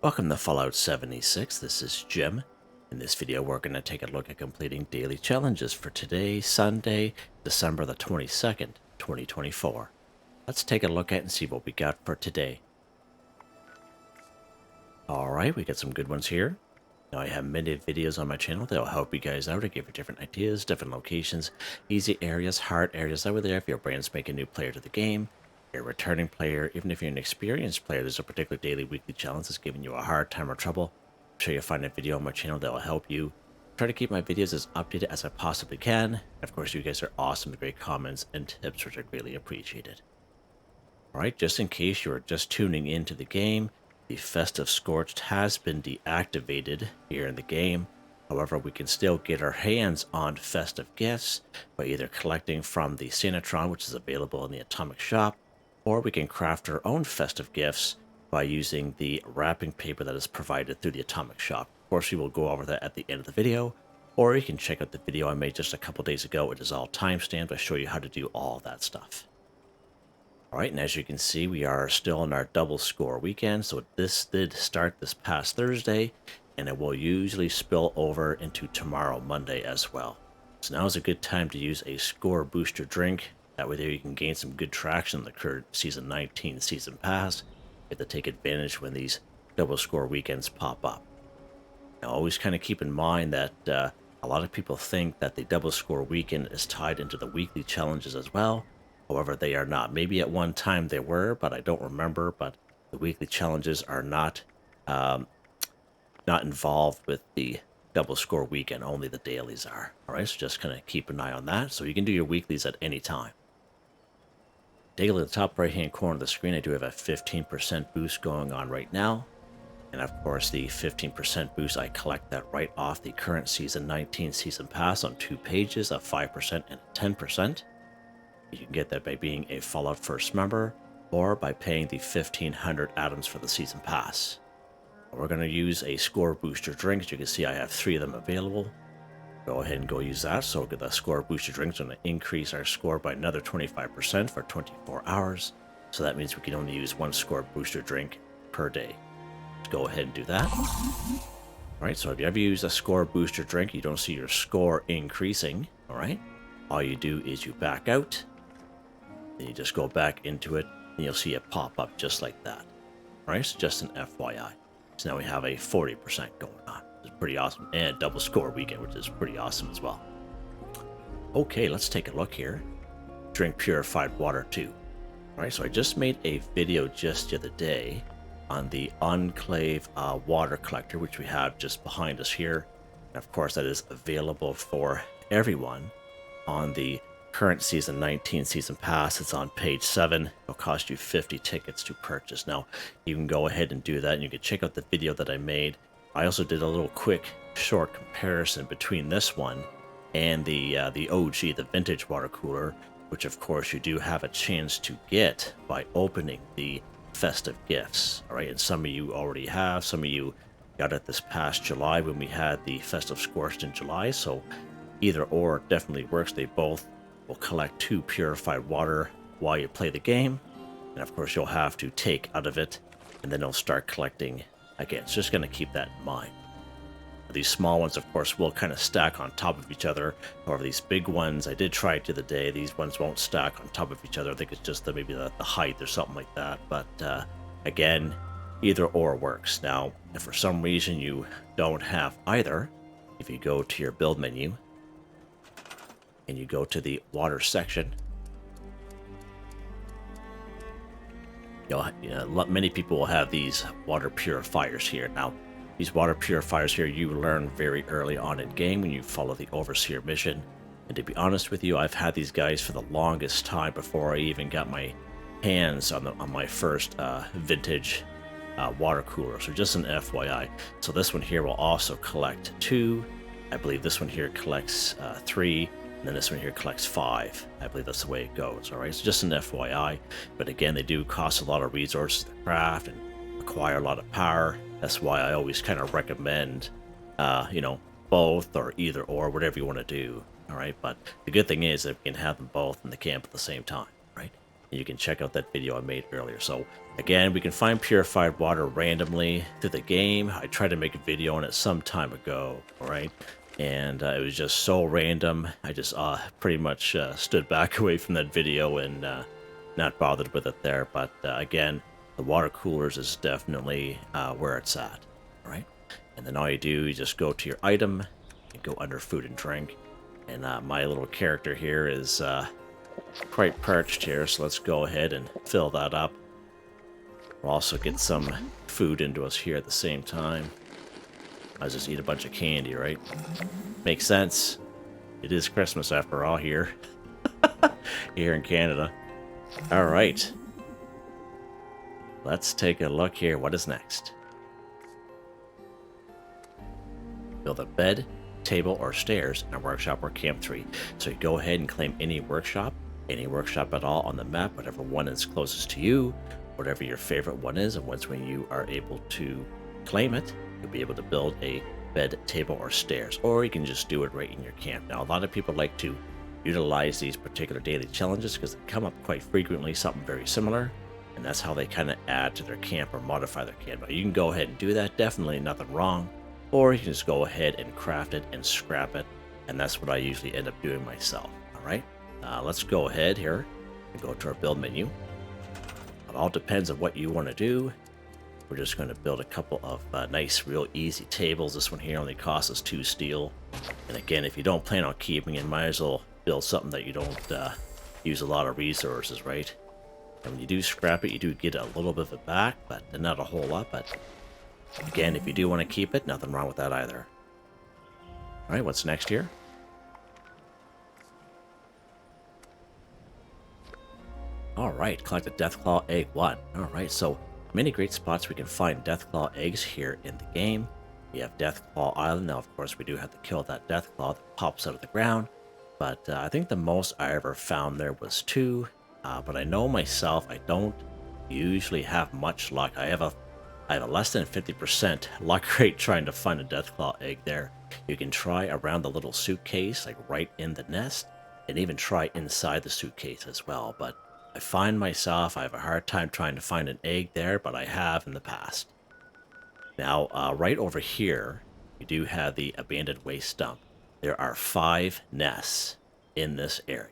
Welcome to Fallout 76, this is Jim. In this video we're going to take a look at completing daily challenges for today, Sunday, December the 22nd, 2024. Let's take a look at and see what we got for today. Alright, we got some good ones here. Now I have many videos on my channel that will help you guys out and give you different ideas, different locations, easy areas, hard areas over there if you're brand spanking new player to the game. You're a returning player, even if you're an experienced player, there's a particular daily, weekly challenge that's giving you a hard time or trouble. I'm sure you'll find a video on my channel that will help you. Try to keep my videos as updated as I possibly can. And of course, you guys are awesome with great comments and tips, which are greatly appreciated. Alright, just in case you are just tuning into the game, the Festive Scorched has been deactivated here in the game. However, we can still get our hands on festive gifts by either collecting from the Santatron, which is available in the Atomic Shop, or we can craft our own festive gifts by using the wrapping paper that is provided through the Atomic Shop. Of course, we will go over that at the end of the video, or you can check out the video I made just a couple days ago. It is all timestamped. I show you how to do all that stuff. Alright, and as you can see, we are still in our double score weekend, so this did start this past Thursday, and it will usually spill over into tomorrow, Monday, as well. So now is a good time to use a score booster drink. That way there you can gain some good traction in the current Season 19 Season Pass. You have to take advantage when these double score weekends pop up. Now always kind of keep in mind that a lot of people think that the double score weekend is tied into the weekly challenges as well. However, they are not. Maybe at one time they were, but I don't remember. But the weekly challenges are not involved with the double score weekend. Only the dailies are. All right, so just kind of keep an eye on that. So you can do your weeklies at any time. Daily at the top right-hand corner of the screen, I do have a 15% boost going on right now. And of course, the 15% boost, I collect that right off the current Season 19 Season Pass on 2 pages, a 5% and a 10%. You can get that by being a Fallout First member or by paying the 1,500 atoms for the Season Pass. We're going to use a score booster drink. As you can see, I have 3 of them available. Go ahead and go use that. So the score booster drink is going to increase our score by another 25% for 24 hours. So that means we can only use 1 score booster drink per day. Let's go ahead and do that. Alright, so if you ever use a score booster drink, you don't see your score increasing. Alright, all you do is you back out. Then you just go back into it, and you'll see it pop up just like that. Alright, so just an FYI. So now we have a 40% going on. It's pretty awesome. And double score weekend, which is pretty awesome as well. Okay, let's take a look here. Drink purified water too. Alright, so I just made a video just the other day on the Enclave water collector, which we have just behind us here. And of course, that is available for everyone on the current Season 19 Season Pass. It's on page 7. It'll cost you 50 tickets to purchase. Now, you can go ahead and do that, and you can check out the video that I made. I also did a little quick, short comparison between this one and the OG, the vintage water cooler, which of course you do have a chance to get by opening the festive gifts. All right, and some of you already have. Some of you got it this past July when we had the Festive Scorched in July. So either or definitely works. They both will collect 2 purified water while you play the game, and of course you'll have to take out of it, and then it'll start collecting again. So just going to keep that in mind. These small ones, of course, will kind of stack on top of each other. However, these big ones, I did try it the other day. These ones won't stack on top of each other. I think it's just maybe the height or something like that. But again, either or works. Now, if for some reason you don't have either, if you go to your build menu and you go to the water section, many people will have these water purifiers here. Now, these water purifiers here, you learn very early on in game when you follow the Overseer mission. And to be honest with you, I've had these guys for the longest time before I even got my hands on my first vintage water cooler. So just an FYI. So this one here will also collect 2. I believe this one here collects 3. And then this one here collects 5. I believe that's the way it goes. All right, so just an FYI. But again, they do cost a lot of resources to craft and require a lot of power. That's why I always kind of recommend, both or either or, whatever you want to do. All right, but the good thing is that we can have them both in the camp at the same time. Right. You can check out that video I made earlier. So again, we can find purified water randomly through the game. I tried to make a video on it some time ago, all right? And it was just so random. I just pretty much stood back away from that video and not bothered with it there. But again, the water coolers is definitely where it's at, all right? And then all you do, you just go to your item and go under food and drink. And my little character here is quite parched here, so let's go ahead and fill that up. We'll also get some food into us here at the same time. I'll just eat a bunch of candy, right? Makes sense. It is Christmas after all here. Here in Canada. Alright. Let's take a look here. What is next? Build a bed, table, or stairs in a workshop or camp 3. So you go ahead and claim any workshop at all on the map, whatever one is closest to you, whatever your favorite one is, and once when you are able to claim it, you'll be able to build a bed, table, or stairs, or you can just do it right in your camp. Now, a lot of people like to utilize these particular daily challenges because they come up quite frequently, something very similar, and that's how they kind of add to their camp or modify their camp. Now, you can go ahead and do that, definitely nothing wrong, or you can just go ahead and craft it and scrap it, and that's what I usually end up doing myself. All right, let's go ahead here and go to our build menu. It all depends on what you want to do. We're just going to build a couple of nice, real easy tables. This one here only costs us 2 steel. And again, if you don't plan on keeping it, might as well build something that you don't use a lot of resources, right? And when you do scrap it, you do get a little bit of it back, but not a whole lot. But again, if you do want to keep it, nothing wrong with that either. All right, what's next here? All right, collect a Deathclaw egg 1. All right, so many great spots we can find Deathclaw eggs here in the game. We have Deathclaw Island. Now, of course, we do have to kill that Deathclaw that pops out of the ground. But I think the most I ever found there was 2. But I know myself, I don't usually have much luck. I have a less than 50% luck rate trying to find a Deathclaw egg there. You can try around the little suitcase, like right in the nest, and even try inside the suitcase as well. But I find myself, I have a hard time trying to find an egg there, but I have in the past. Now, right over here, we do have the abandoned waste dump. There are 5 nests in this area.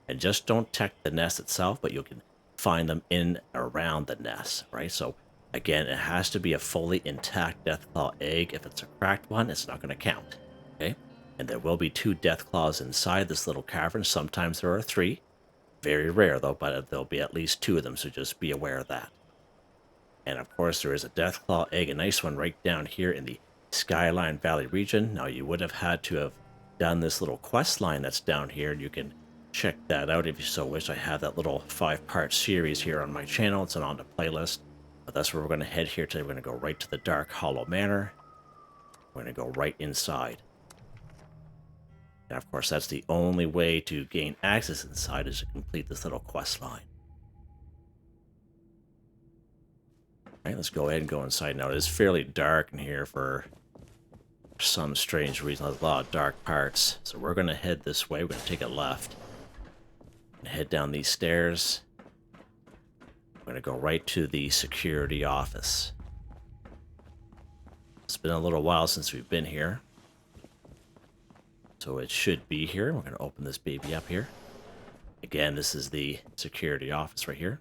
And just don't check the nest itself, but you can find them in around the nest, right? So, again, it has to be a fully intact Deathclaw egg. If it's a cracked one, it's not going to count, okay? And there will be 2 Deathclaws inside this little cavern. Sometimes there are 3. Very rare, though, but there'll be at least 2 of them, so just be aware of that. And, of course, there is a Deathclaw egg, a nice one right down here in the Skyline Valley region. Now, you would have had to have done this little quest line that's down here, and you can check that out if you so wish. I have that little 5-part series here on my channel. It's on the playlist. But that's where we're going to head here today. We're going to go right to the Dark Hollow Manor. We're going to go right inside. And of course, that's the only way to gain access inside is to complete this little quest line. Alright, let's go ahead and go inside now. It is fairly dark in here for some strange reason. There's a lot of dark parts. So we're going to head this way. We're going to take a left. And head down these stairs. We're going to go right to the security office. It's been a little while since we've been here. So it should be here. We're going to open this baby up here. Again, this is the security office right here.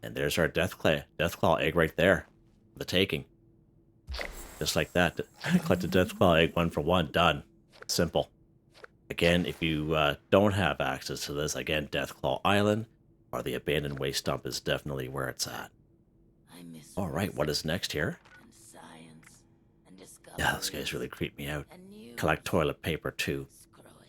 And there's our Deathclaw egg right there. The taking. Just like that. Collect a Deathclaw egg 1 for 1. Done. Simple. Again, if you don't have access to this, again, Deathclaw Island or the abandoned waste dump is definitely where it's at. Alright, what is next here? Yeah, those guys really creep me out. Collect toilet paper too.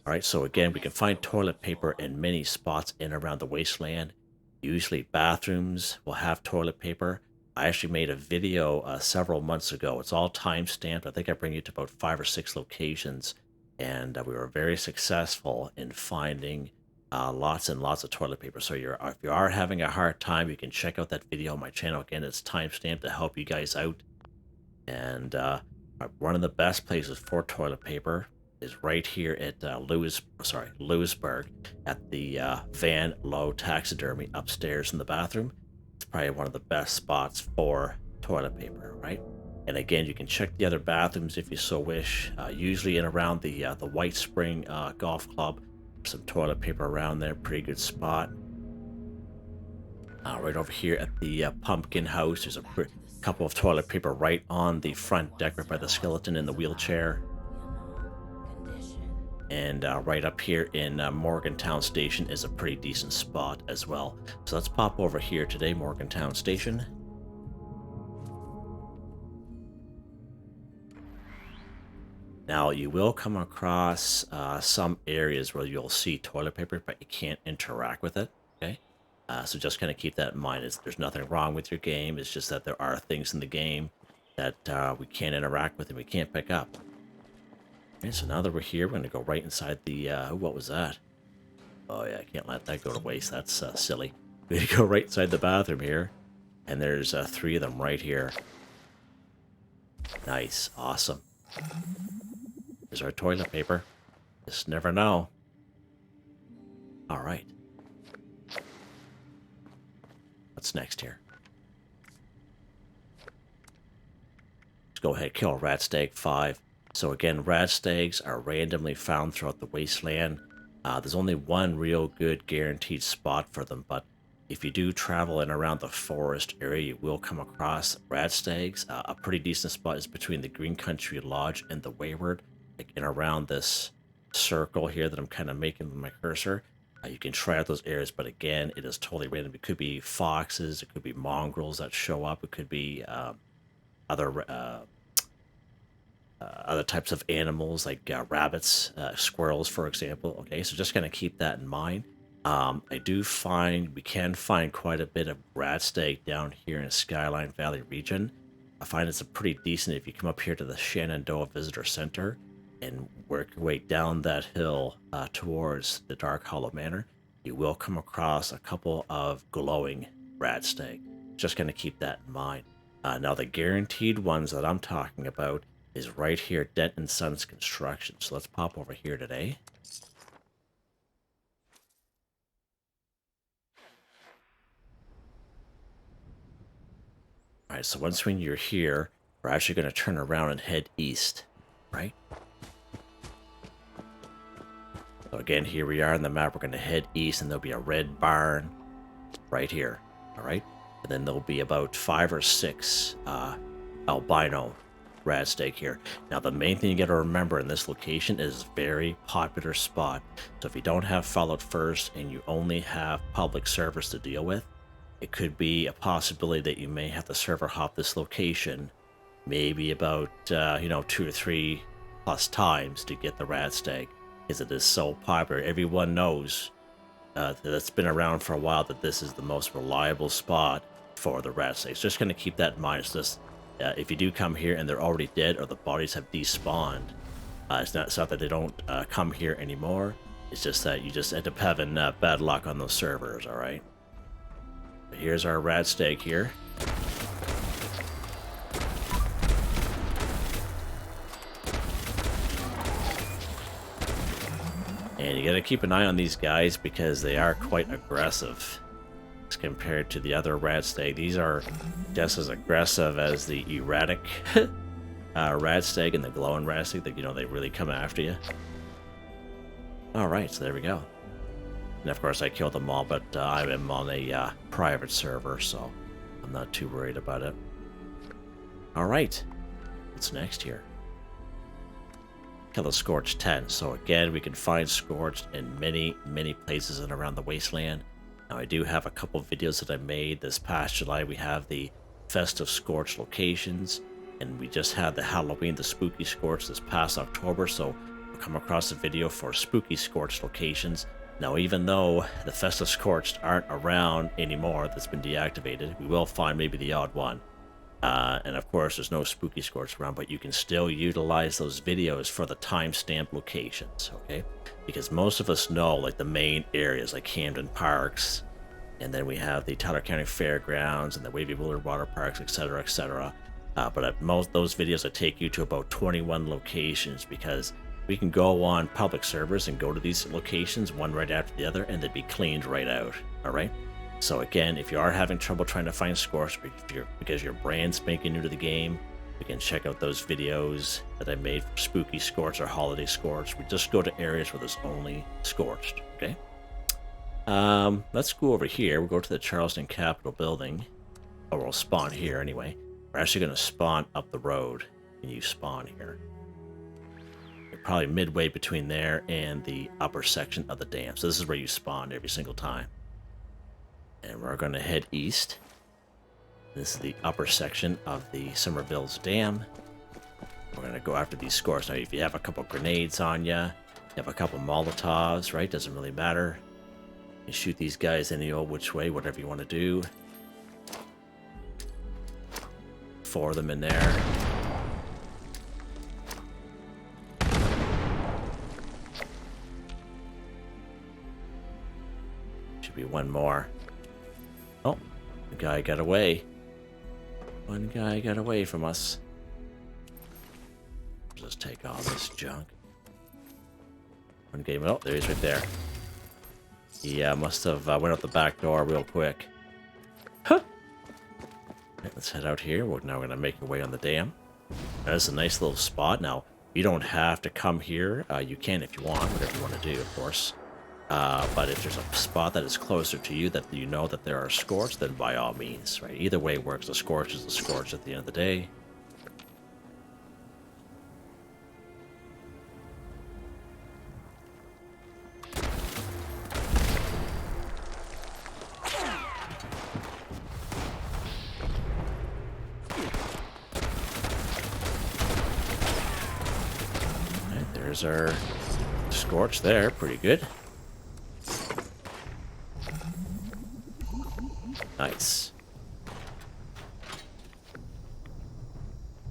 Alright, so again, we can find toilet paper in many spots in around the wasteland. Usually bathrooms will have toilet paper. I actually made a video several months ago. It's all time-stamped. I think I bring you to about 5 or 6 locations. And we were very successful in finding lots and lots of toilet paper. So if you are having a hard time, you can check out that video on my channel. Again, it's time-stamped to help you guys out. And one of the best places for toilet paper is right here at Lewisburg at the Van Low Taxidermy upstairs in the bathroom. It's probably one of the best spots for toilet paper, right? And again, you can check the other bathrooms if you so wish. Usually in around the White Spring Golf Club, some toilet paper around there, pretty good spot. Right over here at the Pumpkin House, there's a couple of toilet paper right on the front deck, right by the skeleton in the wheelchair. And right up here in Morgantown Station is a pretty decent spot as well. So let's pop over here today, Morgantown Station. Now, you will come across some areas where you'll see toilet paper, but you can't interact with it, okay? So just kind of keep that in mind. There's nothing wrong with your game. It's just that there are things in the game that we can't interact with and we can't pick up. Okay, so now that we're here, we're going to go right inside the... what was that? Oh, yeah, I can't let that go to waste. That's silly. We're going to go right inside the bathroom here. And there's 3 of them right here. Nice. Awesome. There's our toilet paper. Just never know. All right. What's next here? Let's go ahead, kill a Radstag 5. So again, Radstags are randomly found throughout the wasteland. There's only one real good guaranteed spot for them, but if you do travel in around the forest area, you will come across Radstags. A pretty decent spot is between the Green Country Lodge and the Wayward, like in around this circle here that I'm kind of making with my cursor. You can try out those areas, but again, it is totally random. It could be foxes, it could be mongrels that show up, it could be other types of animals like rabbits, squirrels, for example. Okay, so just kind of keep that in mind. I do find we can find quite a bit of Radstag down here in Skyline Valley region. I find it's a pretty decent if you come up here to the Shenandoah Visitor Center and work your way down that hill towards the Dark Hollow Manor. You will come across a couple of glowing Radstag. Just going to keep that in mind. Now, the guaranteed ones that I'm talking about is right here, Dent & Sons Construction. So let's pop over here today. All right, so once when you're here, we're actually going to turn around and head east, right? So again, here we are on the map. We're going to head east, and there'll be a red barn right here, all right? And then there'll be about 5 or 6 albino Radstag here. Now, the main thing you got to remember in this location is a very popular spot. So if you don't have followed first and you only have public servers to deal with, it could be a possibility that you may have to server hop this location maybe about 2 or 3 plus times to get the Radstag, because it is so popular. Everyone knows that's been around for a while that this is the most reliable spot for the Radstags. Just going to keep that in mind. It's just if you do come here and they're already dead or the bodies have despawned, it's not that they don't come here anymore. It's just that you just end up having bad luck on those servers, all right? But here's our Radstag here. And you gotta keep an eye on these guys because they are quite aggressive as compared to the other Radstag. These are just as aggressive as the erratic Radstag and the glowing Radstag that, they really come after you. Alright, so there we go. And of course I killed them all, but I am on a private server, so I'm not too worried about it. Alright, what's next here? Kill the Scorched 10. So again, we can find Scorched in many places and around the wasteland. Now, I do have a couple videos that I made this past July. We have the Festive Scorched locations, and we just had the Halloween, the Spooky Scorched this past October, so we'll come across a video for Spooky Scorched locations. Now, even though the Festive Scorched aren't around anymore, that's been deactivated, we will find maybe the odd one. And of course, there's no Spooky Scorched around, but you can still utilize those videos for the timestamp locations, okay? Because most of us know, like, the main areas, like Camden Parks, and then we have the Tyler County Fairgrounds and the Wavy Willard Water Parks, etc., etc. But at most those videos, I take you to about 21 locations, because we can go on public servers and go to these locations one right after the other, and they'd be cleaned right out. All right. So again, if you are having trouble trying to find Scorched because your brand's spanking new to the game, you can check out those videos that I made for Spooky Scorched or Holiday Scorched. We just go to areas where there's only Scorched. Okay. Let's go over here. We'll go to the Charleston Capitol building. Or we'll spawn here anyway. We're actually going to spawn up the road, and you spawn here. You're probably midway between there and the upper section of the dam. So this is where you spawn every single time. And we're going to head east. This is the upper section of the Somerville's Dam. We're going to go after these Scorched. Now, if you have a couple grenades on you, you have a couple Molotovs, right? Doesn't really matter. You shoot these guys any old which way, whatever you want to do. 4 of them in there. Should be one more. Oh, the guy got away. One guy got away from us. Let's take all this junk. One game. Oh, there he is right there. He must have went out the back door real quick. Huh. Right, let's head out here. We're now going to make our way on the dam. That's a nice little spot. Now, you don't have to come here. You can if you want, whatever you want to do, of course. But if there's a spot that is closer to you that you know that there are Scorched, then by all means, right? Either way works. A Scorched is a Scorched at the end of the day. Right, there's our Scorched there. Pretty good. Nice.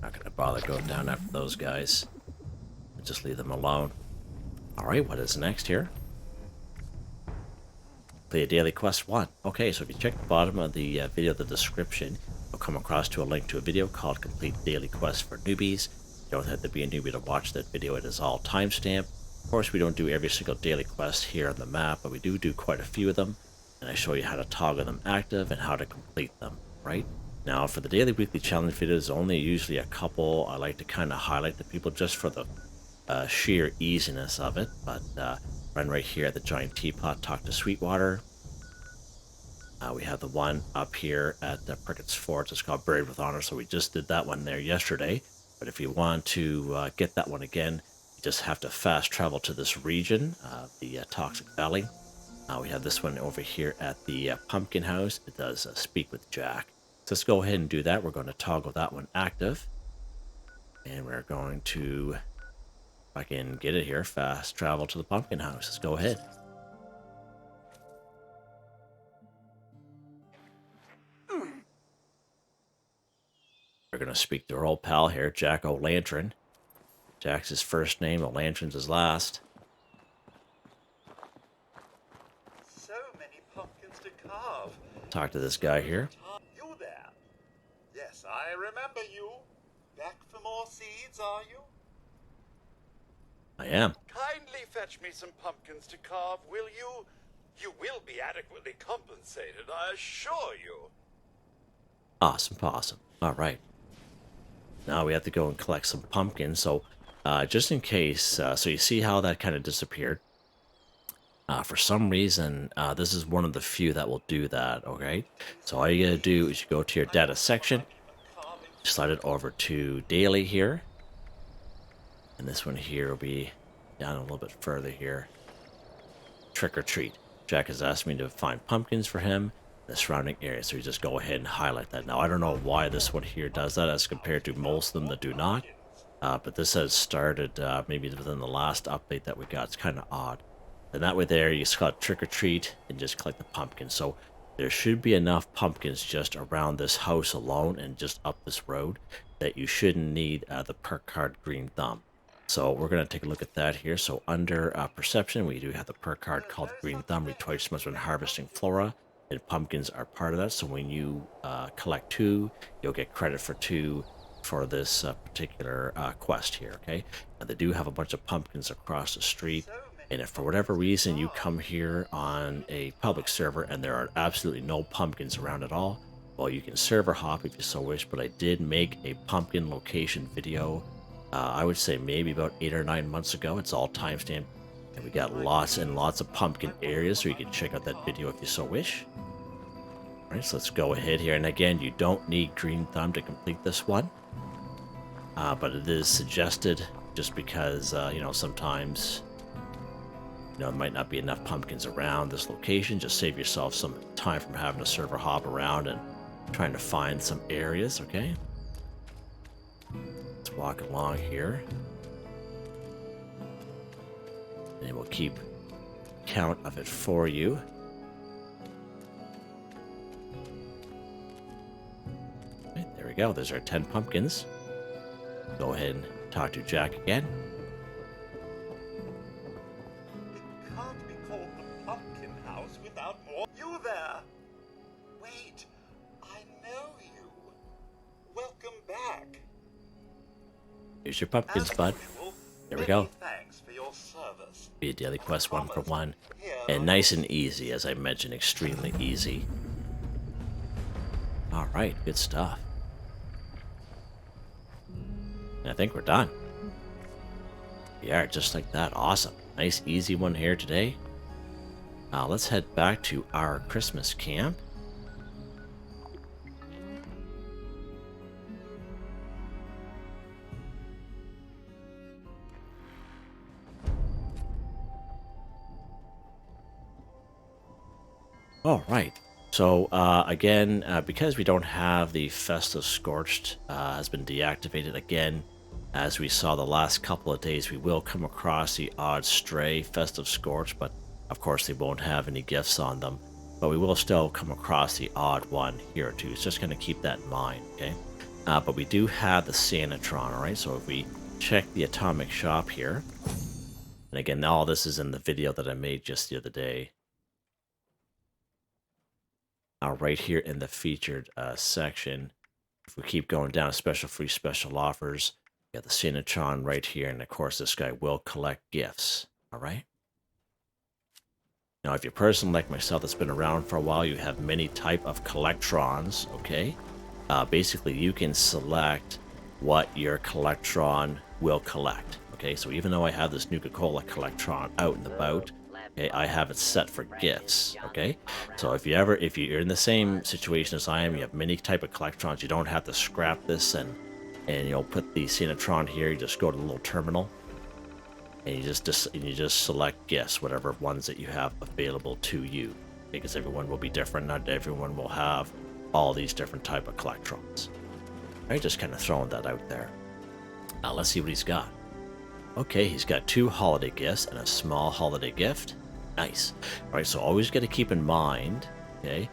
Not gonna bother going down after those guys. Just leave them alone. Alright, what is next here? Play a daily quest 1. Okay, so if you check the bottom of the video, the description, you'll come across to a link to a video called Complete Daily Quest for Newbies. You don't have to be a newbie to watch that video. It is all timestamped. Of course, we don't do every single daily quest here on the map, but we do quite a few of them. And I show you how to toggle them active and how to complete them, right? Now, for the daily weekly challenge videos, only usually a couple. I like to kind of highlight the people just for the sheer easiness of it. But run right here at the Giant Teapot, talk to Sweetwater. We have the one up here at Prickett's Fort. It's called Buried with Honor, so we just did that one there yesterday. But if you want to get that one again, you just have to fast travel to this region, the Toxic Valley. We have this one over here at the Pumpkin House. It does Speak with Jack. So let's go ahead and do that. We're going to toggle that one active. And we're going to, if I can get it here, fast travel to the Pumpkin House. Let's go ahead. We're going to speak to our old pal here, Jack O'Lantern. Jack's his first name, O'Lantern's his last. Talk to this guy here. You there? Yes, I remember you. Back for more seeds, are you? I am. Kindly fetch me some pumpkins to carve, will you? You will be adequately compensated, I assure you. Awesome possum. All right. Now we have to go and collect some pumpkins. So just in case, so you see how that kind of disappeared. For some reason, this is one of the few that will do that, okay? So all you gotta do is you go to your data section, slide it over to daily here, and this one here will be down a little bit further here. Trick or treat. Jack has asked me to find pumpkins for him in the surrounding area, so you just go ahead and highlight that. Now, I don't know why this one here does that as compared to most of them that do not, but this has started maybe within the last update that we got. It's kind of odd. And that way there, you just got trick or treat and just collect the pumpkins. So there should be enough pumpkins just around this house alone and just up this road that you shouldn't need the perk card Green Thumb. So we're going to take a look at that here. So under perception, we do have the perk card called Green Thumb. We twice must when harvesting flora, and pumpkins are part of that. So when you collect 2, you'll get credit for 2 for this particular quest here, okay? And they do have a bunch of pumpkins across the street, and if for whatever reason you come here on a public server and there are absolutely no pumpkins around at all, well, you can server hop if you so wish, but I did make a pumpkin location video, I would say maybe about 8 or 9 months ago. It's all timestamped, and we got lots and lots of pumpkin areas, so you can check out that video if you so wish. All right, so let's go ahead here, and again, you don't need green thumb to complete this one, but it is suggested just because, you know, sometimes, you know, there might not be enough pumpkins around this location. Just save yourself some time from having to server hop around and trying to find some areas, okay? Let's walk along here. And we'll keep count of it for you. Okay, there we go. There's our 10 pumpkins. Go ahead and talk to Jack again. It can't be called the Pumpkin House without more. You there! Wait, I know you. Welcome back. Here's your pumpkins, bud. Usual, There we go. Thanks for your service. Be a daily quest 1 for 1. And nice and easy, as I mentioned, extremely easy. Alright, good stuff. And I think we're done. We are, just like that. Awesome. Nice, easy one here today. Let's head back to our Christmas camp. All right. So again, because we don't have the Festive Scorched, has been deactivated again. As we saw the last couple of days, we will come across the odd stray Festive Scorched, but of course they won't have any gifts on them. But we will still come across the odd one here or two. It's just going to keep that in mind, okay? But we do have the Santatron, all right? So if we check the atomic shop here, and again, all this is in the video that I made just the other day. Right here in the featured section, if we keep going down, special free special offers, we got the Santatron right here, and of course this guy will collect gifts. All right. Now, if you're a person like myself that's been around for a while, you have many type of collectrons. Okay, basically you can select what your collectron will collect. Okay, so even though I have this Nuka-Cola collectron out and about, okay, I have it set for gifts. Okay, so if you're in the same situation as I am, you have many type of collectrons, you don't have to scrap this and you know, put the Santatron here. You just go to the little terminal and you just select gifts, whatever ones that you have available to you, because everyone will be different. Not everyone will have all these different type of collectrons. All right, just kind of throwing that out there. Now let's see what he's got. Okay, he's got 2 holiday gifts and a small holiday gift. Nice. All right, so always got to keep in mind, okay,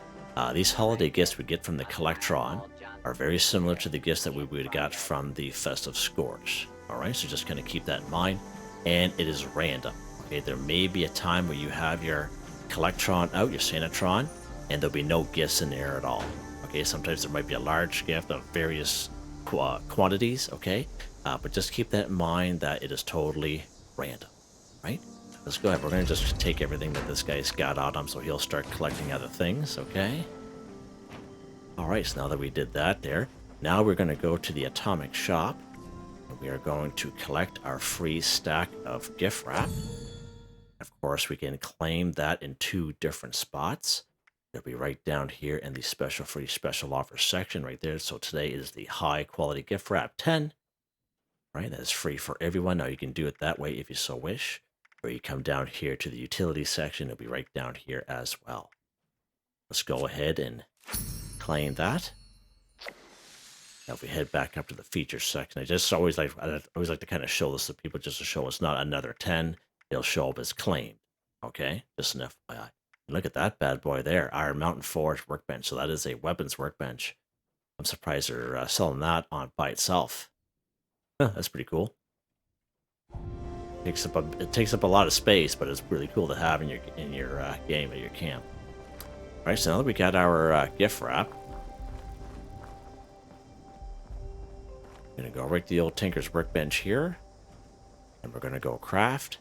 these holiday gifts we get from the Collectron are very similar to the gifts that we would have got from the Festive Scorched. All right, so just kind of keep that in mind. And it is random. Okay, there may be a time where you have your Collectron out, your Santatron, and there'll be no gifts in there at all. Okay, sometimes there might be a large gift of various quantities. Okay, but just keep that in mind that it is totally random. Right? Let's go ahead. We're going to just take everything that this guy's got on him, so he'll start collecting other things. Okay. All right, so now that we did that there, now we're going to go to the atomic shop. We are going to collect our free stack of gift wrap. Of course, we can claim that in 2 different spots. It'll be right down here in the special free special offer section right there. So today is the high quality gift wrap 10. Right, that is free for everyone. Now you can do it that way if you so wish. Or you come down here to the utility section. It'll be right down here as well. Let's go ahead and claim that. Now if we head back up to the feature section, I always like to kind of show this to people, just to show it's not another 10. It'll show up as claimed. Okay, just an FYI. Look at that bad boy there, Iron Mountain Forge workbench. So that is a weapons workbench. I'm surprised they're selling that on by itself. Huh, that's pretty cool. It takes up a lot of space, but it's really cool to have in your game at your camp. All right, so now that we got our gift wrap, I'm going to go right to the old Tinker's Workbench here. And we're going to go craft.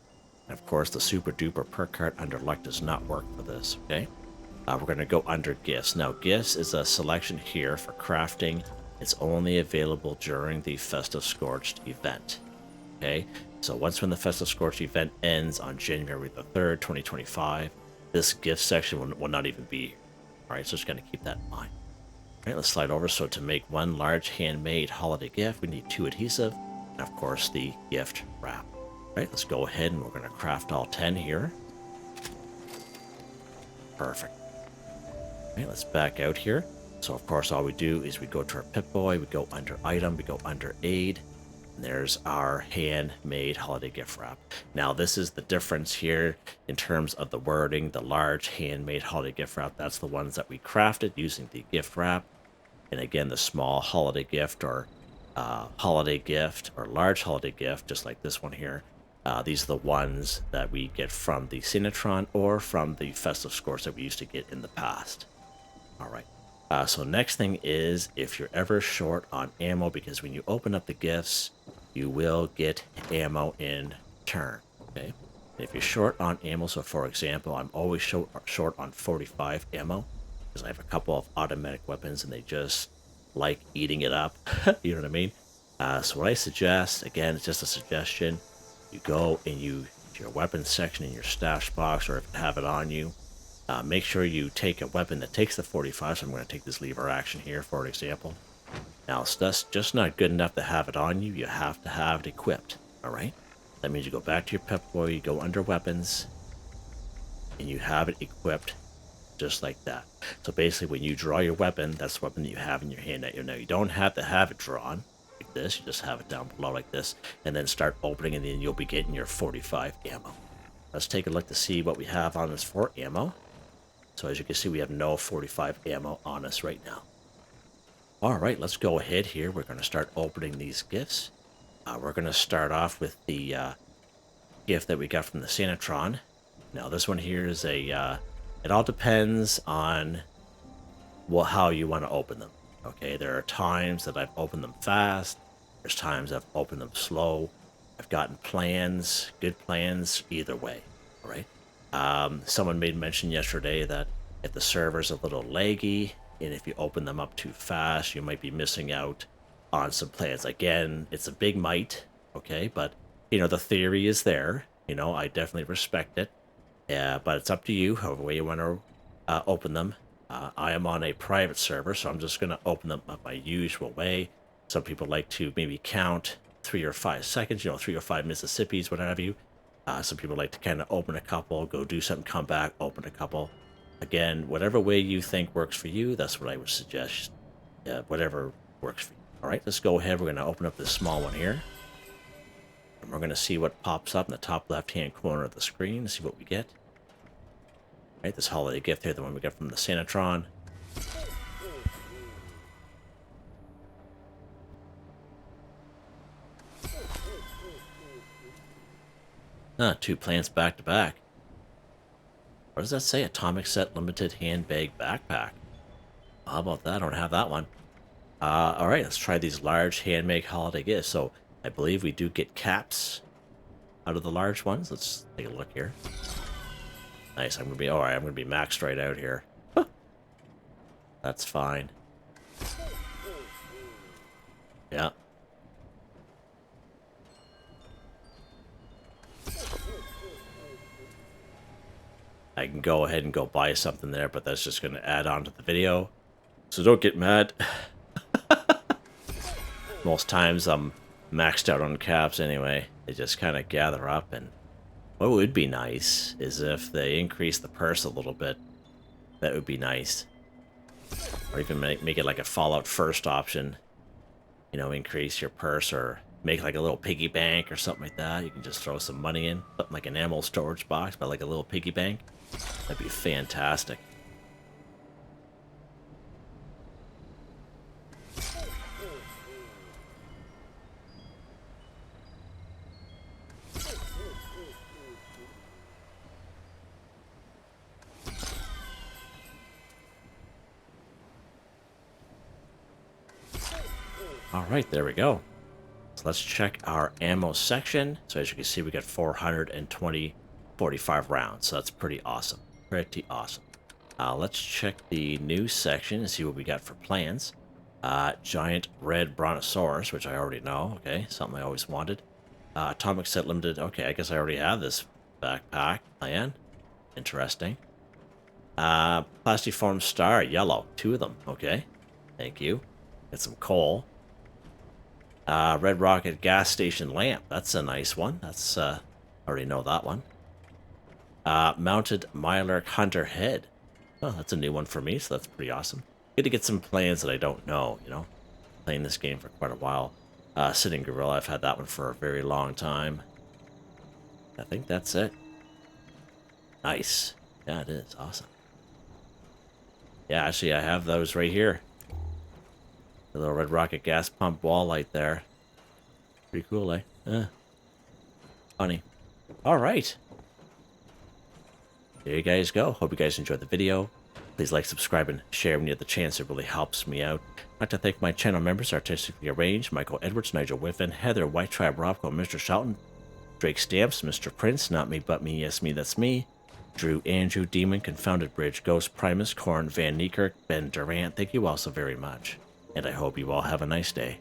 And of course, the super duper perk card under luck does not work for this, okay? We're going to go under gifts. Now, gifts is a selection here for crafting. It's only available during the Festive Scorched event, okay? So once when the Festive Scorched event ends on January the 3rd, 2025, this gift section will not even be here. All right, so just going to keep that in mind. All right, let's slide over. So to make one large handmade holiday gift, we need 2 adhesive, and of course the gift wrap. All right, let's go ahead and we're going to craft all 10 here. Perfect. All right, let's back out here. So of course all we do is we go to our Pip-Boy, we go under item, we go under aid, and there's our handmade holiday gift wrap. Now this is the difference here in terms of the wording. The large handmade holiday gift wrap, that's the ones that we crafted using the gift wrap. And again, the small holiday gift or large holiday gift, just like this one here, these are the ones that we get from the Santatron or from the Festive Scorched that we used to get in the past. All right. So next thing is if you're ever short on ammo, because when you open up the gifts, you will get ammo in turn. Okay. And if you're short on ammo, so for example, I'm always short on 45 ammo because I have a couple of automatic weapons and they just like eating it up. You know what I mean? So what I suggest, again, it's just a suggestion. You go and to your weapons section in your stash box, or if you have it on you, make sure you take a weapon that takes the 45. So I'm going to take this lever action here, for example. Now, it's just not good enough to have it on you. You have to have it equipped, all right? That means you go back to your Pip-Boy, you go under weapons, and you have it equipped just like that. So basically, when you draw your weapon, that's the weapon that you have in your hand. Now, you don't have to have it drawn like this. You just have it down below like this, and then start opening, and then you'll be getting your 45 ammo. Let's take a look to see what we have on us for ammo. So as you can see, we have no 45 ammo on us right now. All right, let's go ahead here. We're going to start opening these gifts. We're going to start off with the gift that we got from the Santatron. Now, this one here is a... it all depends on how you want to open them. Okay, there are times that I've opened them fast. There's times I've opened them slow. I've gotten plans, good plans, either way. All right. Someone made mention yesterday that if the server's a little laggy and if you open them up too fast, you might be missing out on some plans. Again, it's a big might, okay, but the theory is there. I definitely respect it. Yeah, but it's up to you, however way you want to open them. I am on a private server, so I'm just going to open them up my usual way. Some people like to maybe count 3 or 5 seconds, 3 or 5 Mississippis, what have you. Some people like to kind of open a couple, go do something, come back, open a couple. Again, whatever way you think works for you, that's what I would suggest. Whatever works for you. All right, let's go ahead. We're going to open up this small one here. And we're going to see what pops up in the top left-hand corner of the screen, see what we get. All right, this holiday gift here, the one we got from the Santatron. Two plants back to back. What does that say? Atomic Set Limited Handbag Backpack. How about that? I don't have that one. All right, let's try these large handmade holiday gifts. So I believe we do get caps out of the large ones. Let's take a look here. Nice. I'm gonna be maxed right out here. That's fine. Yeah. I can go ahead and go buy something there, but that's just going to add on to the video. So don't get mad. Most times I'm maxed out on caps anyway. They just kind of gather up, and what would be nice is if they increase the purse a little bit. That would be nice. Or even make it like a Fallout First option. Increase your purse, or make like a little piggy bank or something like that. You can just throw some money in. Something like an ammo storage box, but like a little piggy bank. That'd be fantastic. All right, there we go. let's check our ammo section. So as you can see, we got 445 rounds. So that's pretty awesome. Pretty awesome. Let's check the new section and see what we got for plans. Giant red brontosaurus, which I already know. Okay, something I always wanted. Atomic set limited. Okay, I guess I already have this backpack plan. Interesting. Plastiform star, yellow. 2 of them. Okay, thank you. Get some coal. Red rocket gas station lamp. That's a nice one. That's already know that one. Mounted Mylark hunter head. Oh, that's a new one for me, so that's pretty awesome. Good to get some plans that I don't know, you know. Playing this game for quite a while. Sitting Gorilla, I've had that one for a very long time. I think that's it. Nice. Yeah, it is. Awesome. Yeah, actually, I have those right here. The little red rocket gas pump wall light there. Pretty cool, eh? Funny. All right. There you guys go. Hope you guys enjoyed the video. Please like, subscribe, and share when you have the chance. It really helps me out. I'd like to thank my channel members, Artistically Arranged, Michael Edwards, Nigel Wiffen, Heather, Whitetribe, Robco, Mr. Shelton, Drake Stamps, Mr.Prince, NotMeButMeYesMeThatsMe, Drew, Andrew, Demon, Confoundedbridge, Ghost, Primus, Corne van Niekerk, Ben, Durant. Thank you all so very much. And I hope you all have a nice day.